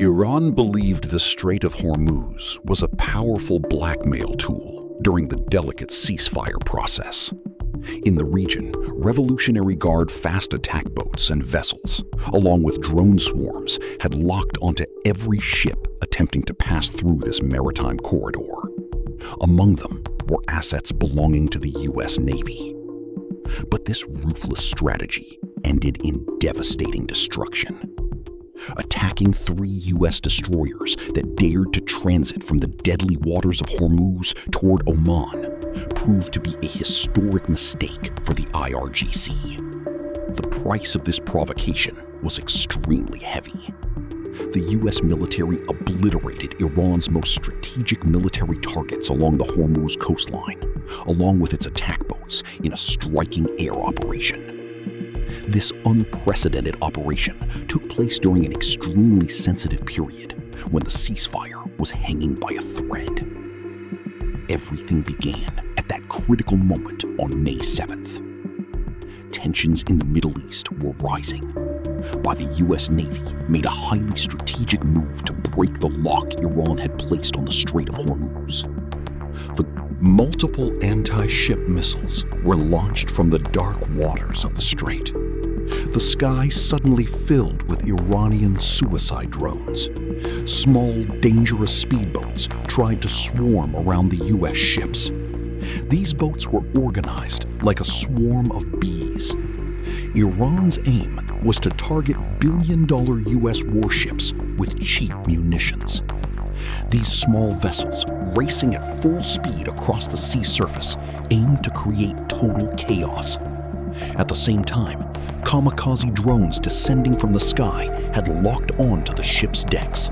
Iran believed the Strait of Hormuz was a powerful blackmail tool during the delicate ceasefire process. In the region, Revolutionary Guard fast attack boats and vessels, along with drone swarms, had locked onto every ship attempting to pass through this maritime corridor. Among them were assets belonging to the U.S. Navy. But this ruthless strategy ended in devastating destruction. Attacking 3 U.S. destroyers that dared to transit from the deadly waters of Hormuz toward Oman proved to be a historic mistake for the IRGC. The price of this provocation was extremely heavy. The U.S. military obliterated Iran's most strategic military targets along the Hormuz coastline, along with its attack boats, in a striking air operation. This unprecedented operation took place during an extremely sensitive period when the ceasefire was hanging by a thread. Everything began at that critical moment on May 7th. Tensions in the Middle East were rising, but the U.S. Navy made a highly strategic move to break the lock Iran had placed on the Strait of Hormuz. Multiple anti-ship missiles were launched from the dark waters of the strait. The sky suddenly filled with Iranian suicide drones. Small, dangerous speedboats tried to swarm around the U.S. ships. These boats were organized like a swarm of bees. Iran's aim was to target billion-dollar U.S. warships with cheap munitions. These small vessels, racing at full speed across the sea surface, aimed to create total chaos. At the same time, kamikaze drones descending from the sky had locked on to the ship's decks.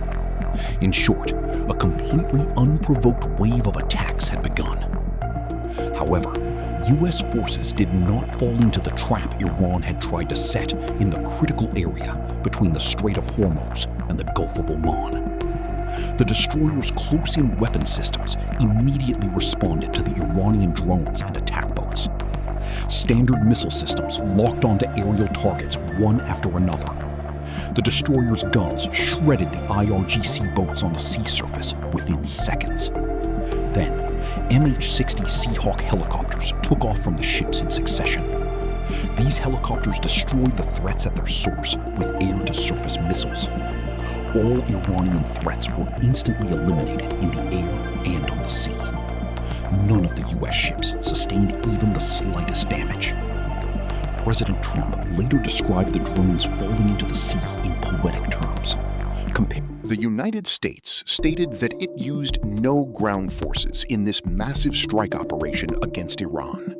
In short, a completely unprovoked wave of attacks had begun. However, U.S. forces did not fall into the trap Iran had tried to set in the critical area between the Strait of Hormuz and the Gulf of Oman. The destroyer's close-in weapon systems immediately responded to the Iranian drones and attack boats. Standard missile systems locked onto aerial targets one after another. The destroyer's guns shredded the IRGC boats on the sea surface within seconds. Then, MH-60 Seahawk helicopters took off from the ships in succession. These helicopters destroyed the threats at their source with air-to-surface missiles. All Iranian threats were instantly eliminated in the air and on the sea. None of the U.S. ships sustained even the slightest damage. President Trump later described the drones falling into the sea in poetic terms. The United States stated that it used no ground forces in this massive strike operation against Iran.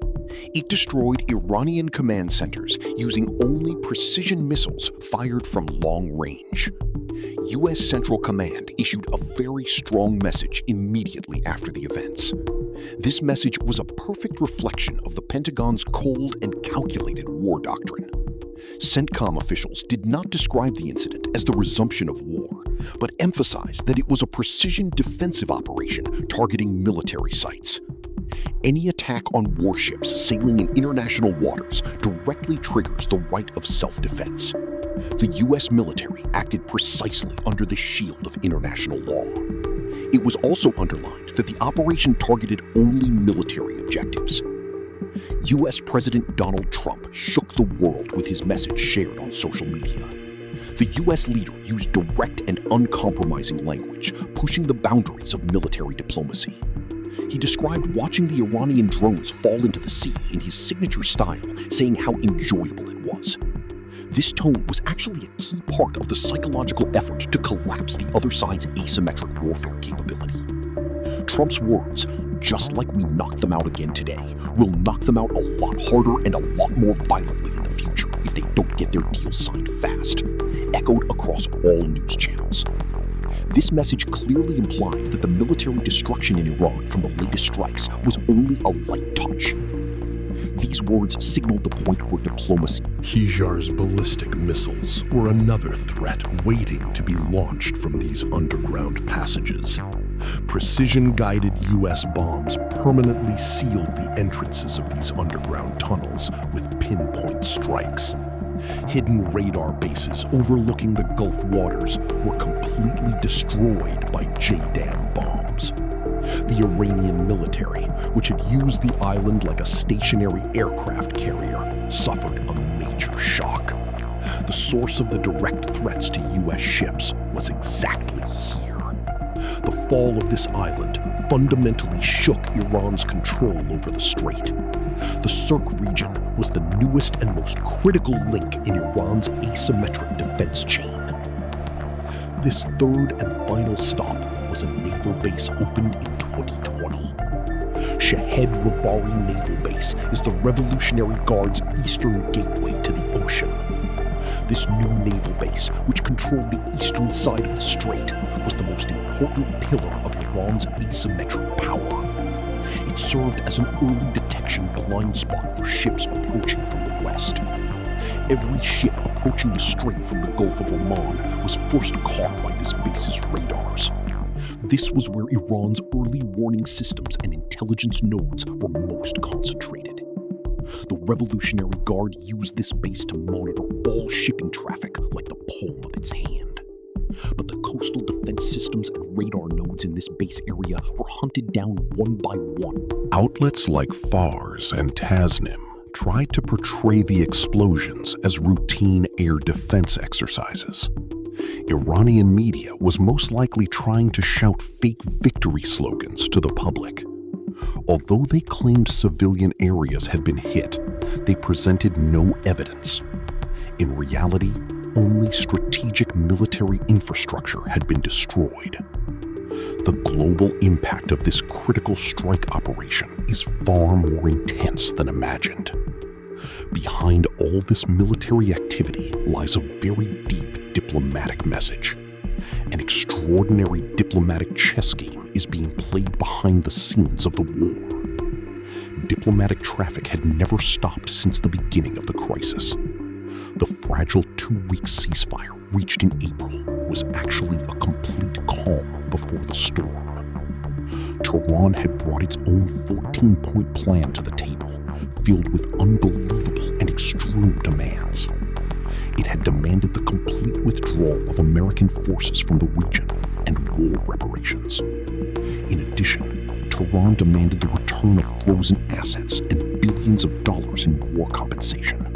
It destroyed Iranian command centers using only precision missiles fired from long range. U.S. Central Command issued a very strong message immediately after the events. This message was a perfect reflection of the Pentagon's cold and calculated war doctrine. CENTCOM officials did not describe the incident as the resumption of war, but emphasized that it was a precision defensive operation targeting military sites. Any attack on warships sailing in international waters directly triggers the right of self-defense. The U.S. military acted precisely under the shield of international law. It was also underlined that the operation targeted only military objectives. U.S. President Donald Trump shook the world with his message shared on social media. The U.S. leader used direct and uncompromising language, pushing the boundaries of military diplomacy. He described watching the Iranian drones fall into the sea in his signature style, saying how enjoyable it was. This tone was actually a key part of the psychological effort to collapse the other side's asymmetric warfare capability. Trump's words, "just like we knocked them out again today, will knock them out a lot harder and a lot more violently in the future if they don't get their deals signed fast," echoed across all news channels. This message clearly implied that the military destruction in Iran from the latest strikes was only a light touch. These words signaled the point where diplomacy. Hijar's ballistic missiles were another threat waiting to be launched from these underground passages. Precision-guided U.S. bombs permanently sealed the entrances of these underground tunnels with pinpoint strikes. Hidden radar bases overlooking the Gulf waters were completely destroyed by JDAM bombs. The Iranian military, which had used the island like a stationary aircraft carrier, suffered a major shock. The source of the direct threats to U.S. ships was exactly here. The fall of this island fundamentally shook Iran's control over the strait. The Cirque region was the newest and most critical link in Iran's asymmetric defense chain. This third and final stop was a naval base opened in 2020. Shahed Rabari Naval Base is the Revolutionary Guard's eastern gateway to the ocean. This new naval base, which controlled the eastern side of the strait, was the most important pillar of Iran's asymmetric power. It served as an early detection blind spot for ships approaching from the west. Every ship approaching the strait from the Gulf of Oman was first caught by this base's radars. This was where Iran's early warning systems and intelligence nodes were most concentrated. The Revolutionary Guard used this base to monitor all shipping traffic like the palm of its hand. But the coastal defense systems and radar nodes in this base area were hunted down one by one. Outlets like Fars and Tasnim tried to portray the explosions as routine air defense exercises. Iranian media was most likely trying to shout fake victory slogans to the public. Although they claimed civilian areas had been hit, they presented no evidence. In reality, only strategic military infrastructure had been destroyed. The global impact of this critical strike operation is far more intense than imagined. Behind all this military activity lies a very deep diplomatic message. An extraordinary diplomatic chess game is being played behind the scenes of the war. Diplomatic traffic had never stopped since the beginning of the crisis. The fragile 2-week ceasefire reached in April was actually a complete calm before the storm. Tehran had brought its own 14-point plan to the table, filled with unbelievable and extreme demands. It had demanded the complete withdrawal of American forces from the region and war reparations. In addition, Tehran demanded the return of frozen assets and billions of dollars in war compensation.